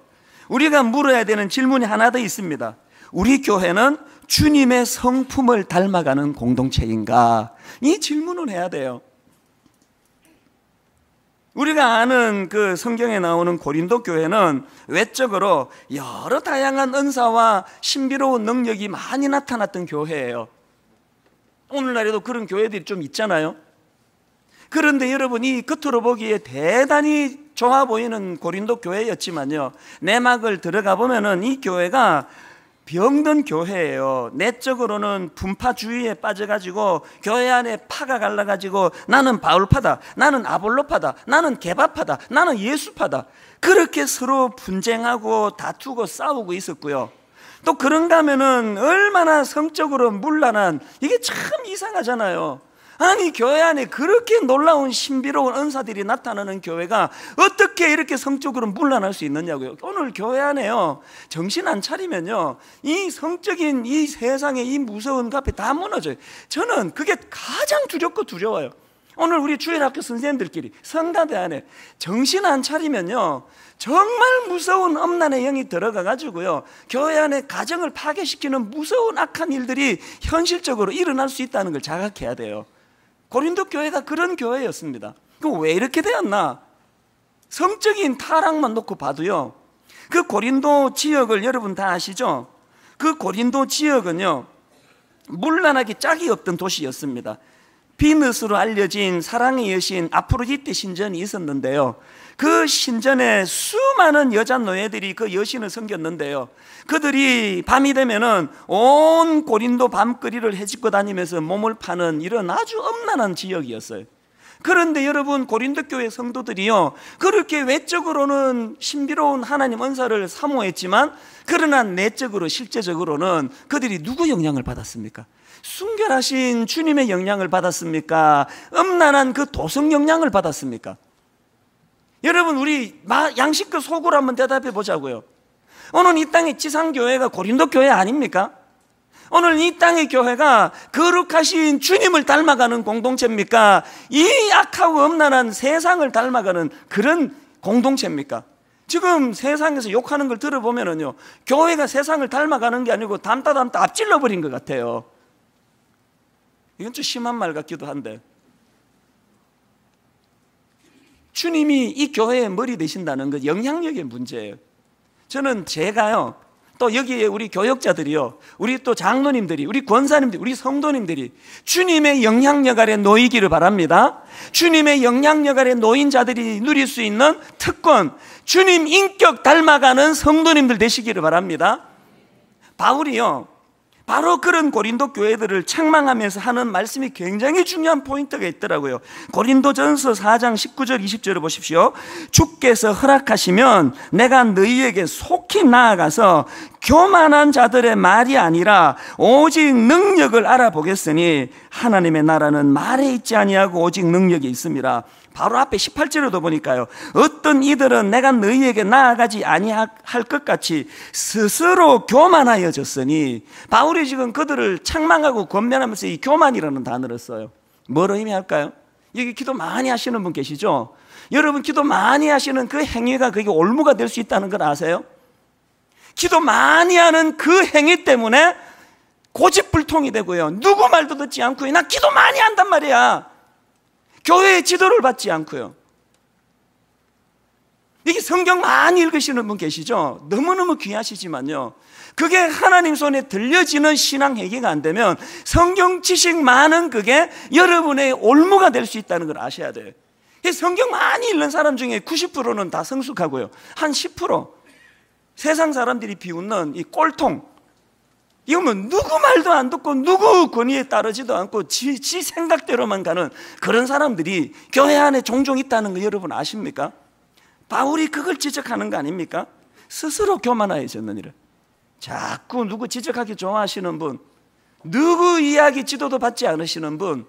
우리가 물어야 되는 질문이 하나 더 있습니다. 우리 교회는 주님의 성품을 닮아가는 공동체인가? 이 질문을 해야 돼요. 우리가 아는 그 성경에 나오는 고린도 교회는 외적으로 여러 다양한 은사와 신비로운 능력이 많이 나타났던 교회예요. 오늘날에도 그런 교회들이 좀 있잖아요. 그런데 여러분이 겉으로 보기에 대단히 좋아 보이는 고린도 교회였지만요, 내막을 들어가 보면은 이 교회가 병든 교회예요. 내적으로는 분파주의에 빠져가지고 교회 안에 파가 갈라가지고 나는 바울파다, 나는 아볼로파다, 나는 게바파다, 나는 예수파다, 그렇게 서로 분쟁하고 다투고 싸우고 있었고요. 또 그런가 하면은 얼마나 성적으로 문란한, 이게 참 이상하잖아요. 아니 교회 안에 그렇게 놀라운 신비로운 은사들이 나타나는 교회가 어떻게 이렇게 성적으로 문란할 수 있느냐고요. 오늘 교회 안에요, 정신 안 차리면요, 이 성적인 이 세상의 이 무서운 값이 다 무너져요. 저는 그게 가장 두렵고 두려워요. 오늘 우리 주일학교 선생님들끼리 성가대 안에 정신 안 차리면요, 정말 무서운 엄난의 영이 들어가 가지고요, 교회 안에 가정을 파괴시키는 무서운 악한 일들이 현실적으로 일어날 수 있다는 걸 자각해야 돼요. 고린도 교회가 그런 교회였습니다. 그럼 왜 이렇게 되었나? 성적인 타락만 놓고 봐도요, 그 고린도 지역을 여러분 다 아시죠? 그 고린도 지역은요, 문란하기 짝이 없던 도시였습니다. 비너스로 알려진 사랑의 여신 아프로디테 신전이 있었는데요, 그 신전에 수많은 여자 노예들이 그 여신을 섬겼는데요, 그들이 밤이 되면은 온 고린도 밤거리를 헤집고 다니면서 몸을 파는 이런 아주 엄란한 지역이었어요. 그런데 여러분, 고린도 교회 성도들이요, 그렇게 외적으로는 신비로운 하나님 은사를 사모했지만 그러나 내적으로 실제적으로는 그들이 누구 영향을 받았습니까? 순결하신 주님의 영향을 받았습니까? 음란한 그 도성 영향을 받았습니까? 여러분, 우리 양식껏 속으로 한번 대답해 보자고요. 오늘 이 땅의 지상교회가 고린도 교회 아닙니까? 오늘 이 땅의 교회가 거룩하신 주님을 닮아가는 공동체입니까? 이 악하고 엄란한 세상을 닮아가는 그런 공동체입니까? 지금 세상에서 욕하는 걸 들어보면은요, 교회가 세상을 닮아가는 게 아니고 담다 앞질러 버린 것 같아요. 이건 좀 심한 말 같기도 한데, 주님이 이 교회의 머리 되신다는 것, 영향력의 문제예요. 저는 제가요, 또 여기에 우리 교역자들이요, 우리 또 장로님들이, 우리 권사님들이, 우리 성도님들이 주님의 영향력 아래 놓이기를 바랍니다. 주님의 영향력 아래 놓인 자들이 누릴 수 있는 특권, 주님 인격 닮아가는 성도님들 되시기를 바랍니다. 바울이요, 바로 그런 고린도 교회들을 책망하면서 하는 말씀이 굉장히 중요한 포인트가 있더라고요. 고린도전서 4장 19절 20절을 보십시오. 주께서 허락하시면 내가 너희에게 속히 나아가서 교만한 자들의 말이 아니라 오직 능력을 알아보겠으니 하나님의 나라는 말에 있지 아니하고 오직 능력이 있습니다. 바로 앞에 18절에도 보니까요, 어떤 이들은 내가 너희에게 나아가지 아니할 것 같이 스스로 교만하여졌으니, 바울이 지금 그들을 책망하고 권면하면서 이 교만이라는 단어를 써요. 뭐로 의미할까요? 여기 기도 많이 하시는 분 계시죠? 여러분, 기도 많이 하시는 그 행위가 그게 올무가 될 수 있다는 걸 아세요? 기도 많이 하는 그 행위 때문에 고집불통이 되고요, 누구 말도 듣지 않고요, 나 기도 많이 한단 말이야, 교회의 지도를 받지 않고요. 이게 성경 많이 읽으시는 분 계시죠? 너무너무 귀하시지만요, 그게 하나님 손에 들려지는 신앙 회개가 안 되면 성경 지식 많은 그게 여러분의 올무가 될 수 있다는 걸 아셔야 돼요. 성경 많이 읽는 사람 중에 90%는 다 성숙하고요, 한 10% 세상 사람들이 비웃는 이 꼴통, 이거면 누구 말도 안 듣고 누구 권위에 따르지도 않고 지 생각대로만 가는 그런 사람들이 교회 안에 종종 있다는 거 여러분 아십니까? 바울이 그걸 지적하는 거 아닙니까? 스스로 교만하여졌느니라. 자꾸 누구 지적하기 좋아하시는 분, 누구 이야기 지도도 받지 않으시는 분,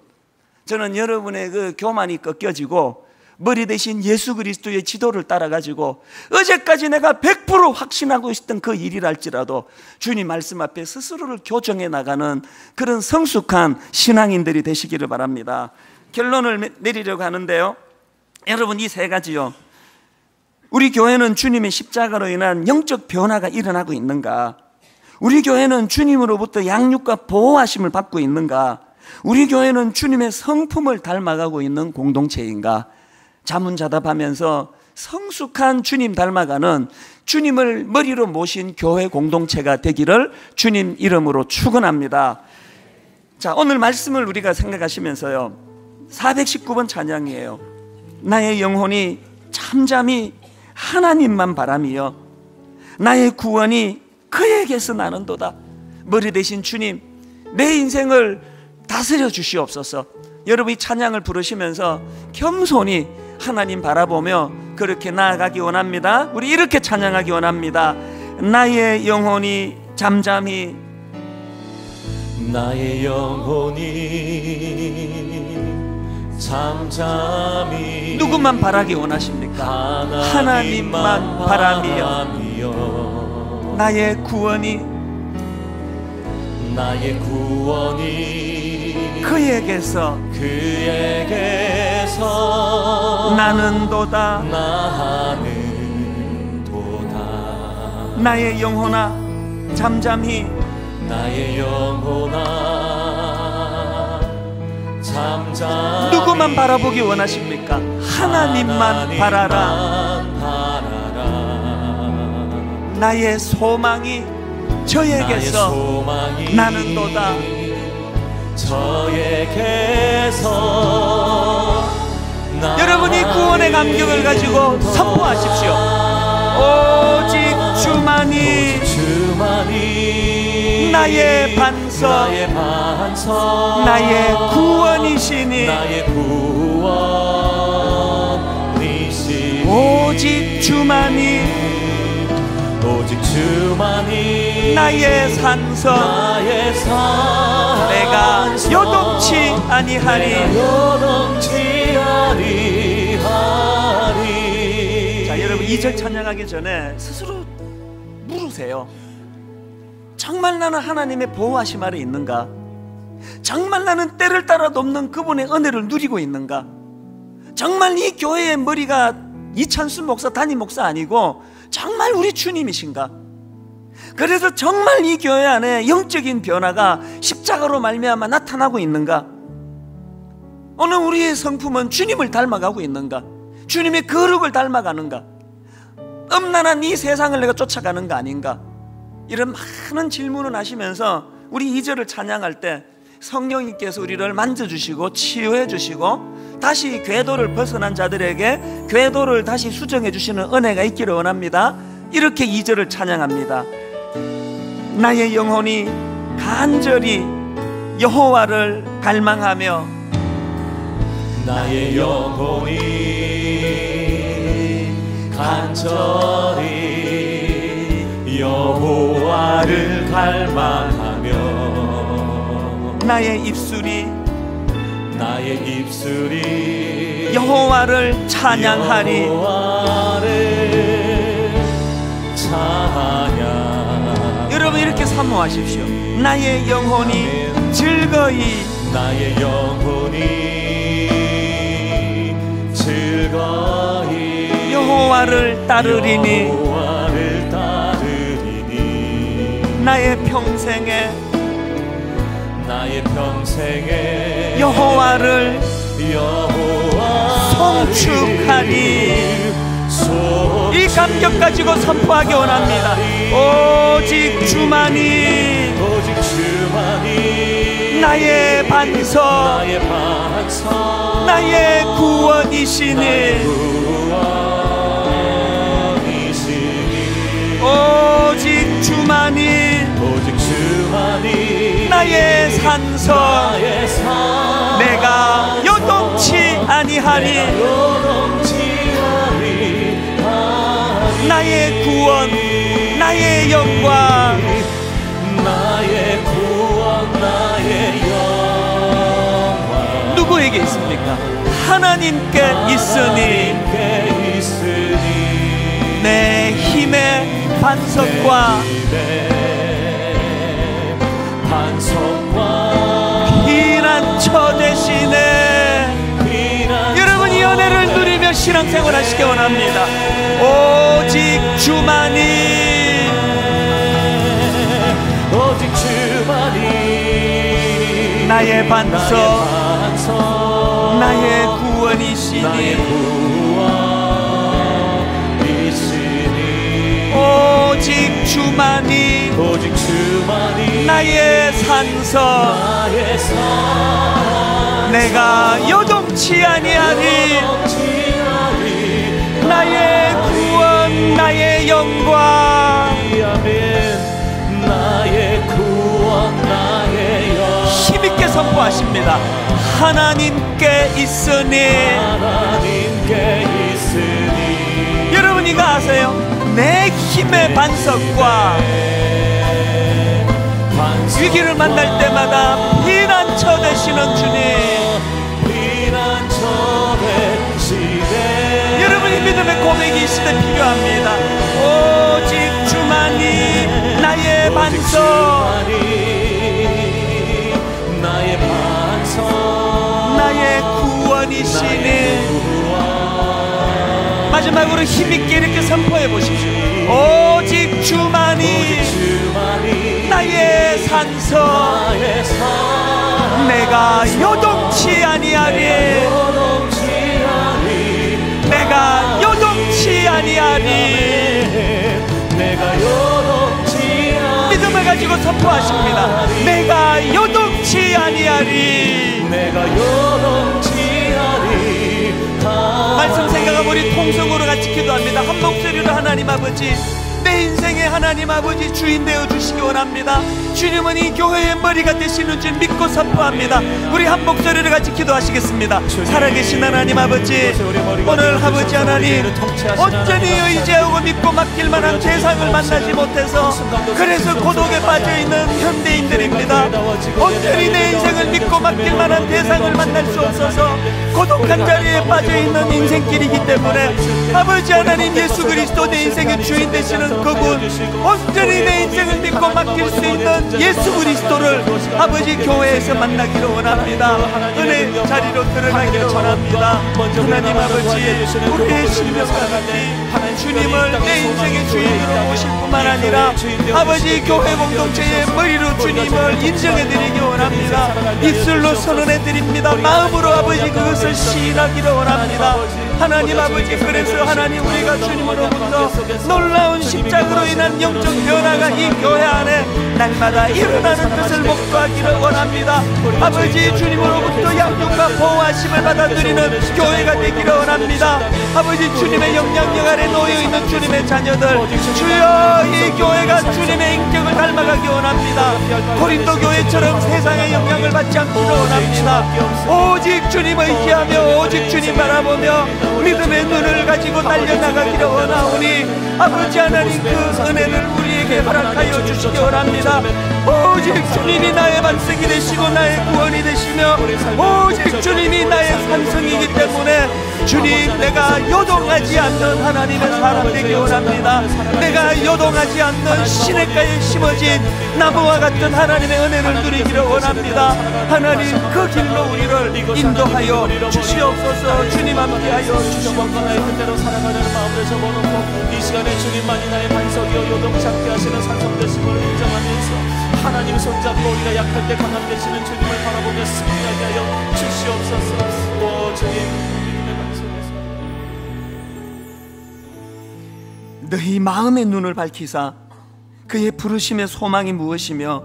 저는 여러분의 그 교만이 꺾여지고 머리 대신 예수 그리스도의 지도를 따라가지고 어제까지 내가 100% 확신하고 있었던 그 일이랄지라도 주님 말씀 앞에 스스로를 교정해 나가는 그런 성숙한 신앙인들이 되시기를 바랍니다. 결론을 내리려고 하는데요, 여러분, 이 세 가지요, 우리 교회는 주님의 십자가로 인한 영적 변화가 일어나고 있는가? 우리 교회는 주님으로부터 양육과 보호하심을 받고 있는가? 우리 교회는 주님의 성품을 닮아가고 있는 공동체인가? 자문자답하면서 성숙한 주님 닮아가는, 주님을 머리로 모신 교회 공동체가 되기를 주님 이름으로 축원합니다. 자, 오늘 말씀을 우리가 생각하시면서요, 419번 찬양이에요. 나의 영혼이 잠잠히 하나님만 바라며 나의 구원이 그에게서 나는도다. 머리 대신 주님, 내 인생을 다스려 주시옵소서. 여러분, 이 찬양을 부르시면서 겸손히 하나님 바라보며 그렇게 나아가기 원합니다. 우리 이렇게 찬양하기 원합니다. 나의 영혼이 잠잠히, 나의 영혼이 잠잠히 누구만 바라기 원하십니까? 하나님만 바라며 나의 구원이 그에게서 나는도다. 나의 영혼아 잠잠히, 나의 영혼아 잠잠히 누구만 바라보기 원하십니까? 하나님만 바라라. 나의 소망이 저에게서 나는도다. 저에게서 여러분이 구원의 감격을 가지고 선포하십시오. 오직 주만이 나의 반석, 나의 구원이시니 오직 주만이 나의 산성, 내가 요동치 아니하리. 자, 여러분 2절 찬양하기 전에 스스로 물으세요. 정말 나는 하나님의 보호하심 아래 있는가? 정말 나는 때를 따라 돕는 그분의 은혜를 누리고 있는가? 정말 이 교회의 머리가 이찬수 목사, 담임 목사 아니고 정말 우리 주님이신가? 그래서 정말 이 교회 안에 영적인 변화가 십자가로 말미암아 나타나고 있는가? 오늘 우리의 성품은 주님을 닮아가고 있는가? 주님의 거룩을 닮아가는가? 음란한 이 세상을 내가 쫓아가는 거 아닌가? 이런 많은 질문을 하시면서 우리 2절을 찬양할 때 성령님께서 우리를 만져주시고 치유해 주시고 다시 궤도를 벗어난 자들에게 궤도를 다시 수정해 주시는 은혜가 있기를 원합니다. 이렇게 2절을 찬양합니다. 나의 영혼이 간절히 여호와를 갈망하며, 나의 영혼이 간절히 여호와를 갈망하며, 나의 입술이 여호와를 찬양하리. 여러분 이렇게 사모하십시오. 나의 영혼이 즐거이 여호와를 따르리니 나의 평생에 여호와를 송축하리. 이 감격 가지고 선포하기 원합니다. 오직 주만이 나의 반석, 나의 구원이시니 오직 주만이 나의 산성, 내가 요동치 아니하리. 나의 구원, 나의 영광, 누구에게 있습니까? 하나님께 있으니 내 힘의 반석과 피난처 되시네. 여러분 이 은혜를 누리며 신앙생활 하시기 원합니다. 오직 주만이 나의 반석, 나의 구원이시니 오직 주만이 나의 산성, 내가 요동치 아니하니. 나의 구원, 나의 영광, 힘있게 선포하십니다. 하나님께 있으니. 여러분 이거 아세요? 내 힘의 반석과 위기를 만날 때마다 피난처 되시는 주님. 여러분이 믿음의 고백이 있을 때 필요합니다. 오직 주만이 나의 반석, 나의 구원이시니. 마지막으로 힘있게 이렇게 선포해 보십시오. 오직 주만이 나의 산성, 내가 요동치 아니하리. 내가 요동치 아니하리. 믿음을 가지고 선포하십니다. 내가 요동치 아니하리. 아니하리. 내가 요동치하리. 말씀 생각하고 우리 통성으로 같이 기도합니다. 한 목소리로 하나님 아버지, 내 인생의 하나님 아버지 주인 되어 주시기 원합니다. 주님은 이 교회의 머리가 되시는 줄 믿고 선포합니다. 우리 한 목소리를 같이 기도하시겠습니다. 살아계신 하나님 아버지, 오늘 아버지 하나님, 온전히 의지하고 믿고 맡길 만한 대상을 만나지 못해서 그래서 고독에 빠져있는 현대인들입니다. 온전히 내 인생을 믿고 맡길 만한 대상을 만날 수 없어서 고독한 자리에 빠져있는 인생길이기 때문에 아버지 하나님, 예수 그리스도 내 인생의 주인 되시는 그분, 온전히 내 인생을 믿고 맡길 수 있는 예수 그리스도를 아버지 교회에서 만나기를 원합니다. 은혜 자리로 들어가기를 원합니다. 하나님 아버지, 우리의 신명과 같이 주님을 내 인생의 주인으로 모실 뿐만 아니라 아버지 교회 공동체의 머리로 주님을 인정해드리기 원합니다. 입술로 선언해드립니다. 마음으로 아버지 그것을 시인하기를 원합니다. 하나님 아버지, 그래서 하나님 우리가 주님으로부터 놀라운 십자가로 인한 영적 변화가 이 교회 안에 날마다 일어나는 것을 목도하기를 원합니다. 아버지, 주님으로부터 양육과 보호하심을 받아들이는 교회가 되기를 원합니다. 아버지, 주님의 영향력 아래 놓여있는 주님의 자녀들, 주여 이 교회가 주님의 인격을 닮아가기 원합니다. 고린도 교회처럼 세상의 영향을 받지 않기를 원합니다. 오직 주님 의지하며 오직 주님 바라보며 믿음의 눈을 가지고 달려나가기를 원하오니 아버지 하나님, 그 은혜를 우리에게 허락하여 주시기 원합니다. 오직 주님이 나의 반석이 되시고 나의 구원이 되시며 오직 주님이 나의 산성이기 때문에 주님, 내가 요동하지 않는 하나님의 사람 되기 원합니다. 내가 요동하지 않는 시냇가에 심어진 나무와 같은 하나님의 은혜를 누리기를 원합니다. 하나님, 그 길로 우리를 인도하여 주시옵소서. 주님 함께하여 주시옵소서. 나의 뜻대로 살아가는 마음을 접어놓고 이 시간에 주님만이 나의 반석이여 요동치 않게 하시는 산성 되심을 인정하면서 하나님 손잡고 우리가 약할 때 강함 되시는 주님을 바라보며 승리하게 하여 주시옵소서. 오 주님, 너희 마음의 눈을 밝히사 그의 부르심의 소망이 무엇이며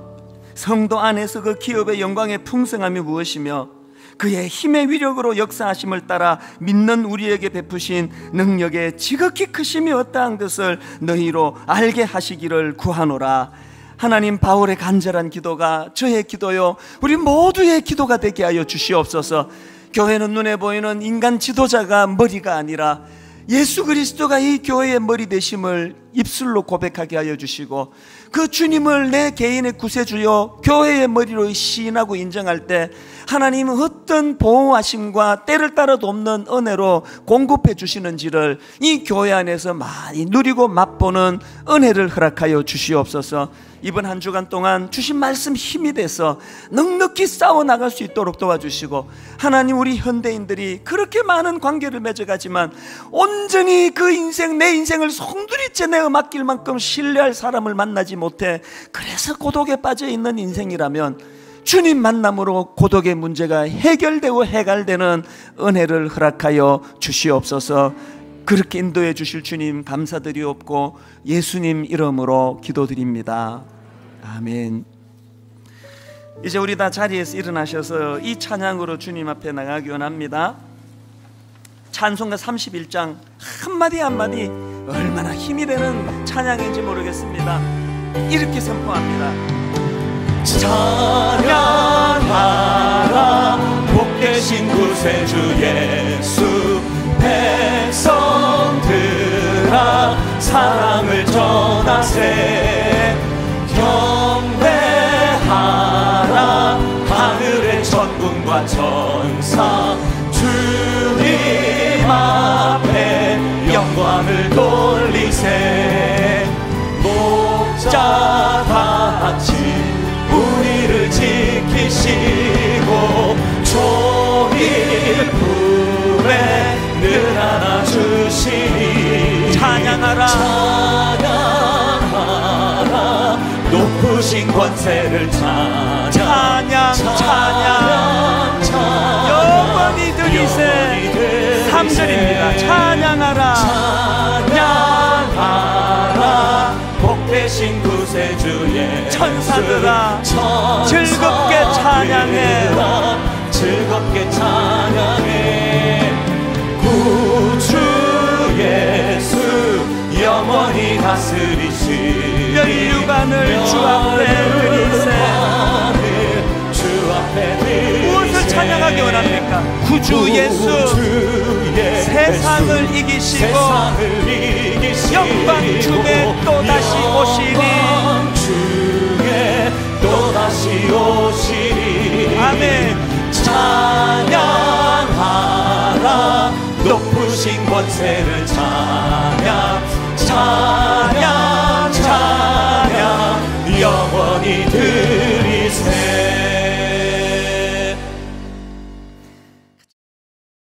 성도 안에서 그 기업의 영광의 풍성함이 무엇이며 그의 힘의 위력으로 역사하심을 따라 믿는 우리에게 베푸신 능력의 지극히 크심이 어떠한 것을 너희로 알게 하시기를 구하노라. 하나님, 바울의 간절한 기도가 저의 기도요 우리 모두의 기도가 되게 하여 주시옵소서. 교회는 눈에 보이는 인간 지도자가 머리가 아니라 예수 그리스도가 이 교회의 머리 되심을 입술로 고백하게 하여 주시고 그 주님을 내 개인의 구세주요 교회의 머리로 시인하고 인정할 때 하나님은 어떤 보호하심과 때를 따라 돕는 은혜로 공급해 주시는지를 이 교회 안에서 많이 누리고 맛보는 은혜를 허락하여 주시옵소서. 이번 한 주간 동안 주신 말씀 힘이 돼서 넉넉히 싸워나갈 수 있도록 도와주시고 하나님, 우리 현대인들이 그렇게 많은 관계를 맺어가지만 온전히 그 인생, 내 인생을 송두리째 내어 맡길 만큼 신뢰할 사람을 만나지 못해 그래서 고독에 빠져있는 인생이라면 주님 만남으로 고독의 문제가 해결되고 해갈되는 은혜를 허락하여 주시옵소서. 그렇게 인도해 주실 주님 감사드리옵고 예수님 이름으로 기도드립니다. 아멘. 이제 우리 다 자리에서 일어나셔서 이 찬양으로 주님 앞에 나가기 원합니다. 찬송가 31장 한마디 한마디 얼마나 힘이 되는 찬양인지 모르겠습니다. 이렇게 선포합니다. 찬양하라 복되신 구세주 예수, 백성들아 사랑을 전하세. 경배하라 하늘의 천군과 천사, 주님 앞에 영광을 돌리세. 목자 같이 우리를 지키시고 종일 품에 늘 안아주시니 찬양하라 찬양하라 높으신 권세를 찬양 영원히 드리세. 3절입니다. 찬양하라 찬양하라 복되신 되신 구세주의 천사들아 즐겁게 찬양해 즐겁게 찬양해 구주 예수 영원히 다스리시 면류관을 주 앞에 드리세 무엇을 찬양하기 원합니까? 구주 예수 세상을 이기시고 영광 중에 또다시 오시니 아멘. 찬양하라 높으신 권세를 찬양하라